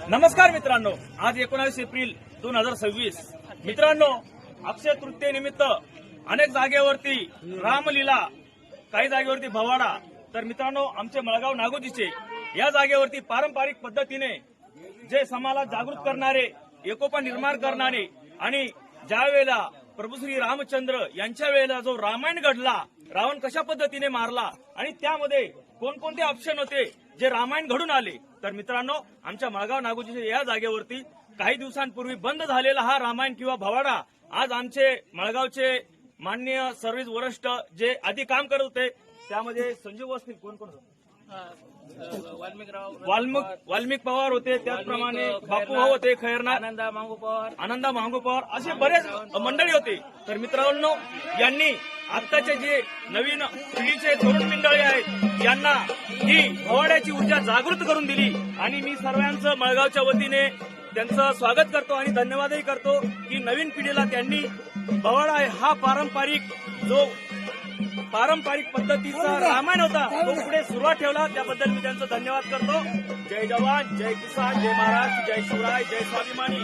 नमस्कार मित्रांनो, आज 19 एप्रिल 2026. मित्रांनो, अक्षय तृतीयेनिमित्त अनेक जागेवरती रामलीला, काही जागेवरती भवाडा, तर मित्रांनो आमचे मळगाव नागोजीचे या जागेवरती पारंपरिक पद्धतीने जे समाजाला जागृत करणारे, एकोपा निर्माण करणारे आणि ज्या वेळेला प्रभू श्री रामचंद्र यांच्या वेळेला जो रामायण घडला, रावण कशा पद्धतीने मारला आणि त्यामध्ये कोणकोणते ऑप्शन होते जे रामायण घडून आले, तर मित्रांनो आमच्या मळगाव नागोजीच्या या जागेवरती काही दिवसांपूर्वी बंद झालेला हा रामायण किंवा भवाडा आज आमचे मळगावचे माननीय सर्व्हिस वरिष्ठ जे आधी काम करत होते त्यामध्ये संजीव असतील, कोण कोण वाल्मिक पवार होते, त्याचप्रमाणे बापू भाऊ होते, खैरनाथ आनंदा मांगू पवार असे बरेच मंडळी होते. तर मित्रांनो यांनी आत्ताचे जे नवीन पिढीचे तरुण मंडळी आहेत यांना ही भवाड्याची ऊर्जा जागृत करून दिली आणि मी सर्वांचं मळगावच्या वतीने त्यांचं स्वागत करतो आणि धन्यवादही करतो की नवीन पिढीला त्यांनी भवाडा हा पारंपरिक पद्धतीचा रामायण होता तो पुढे सुरुवात ठेवला, त्याबद्दल मी त्यांचं धन्यवाद करतो. जय जवान, जय किसान, जय महाराष्ट्र, जय शिवराय, जय स्वाभिमानी.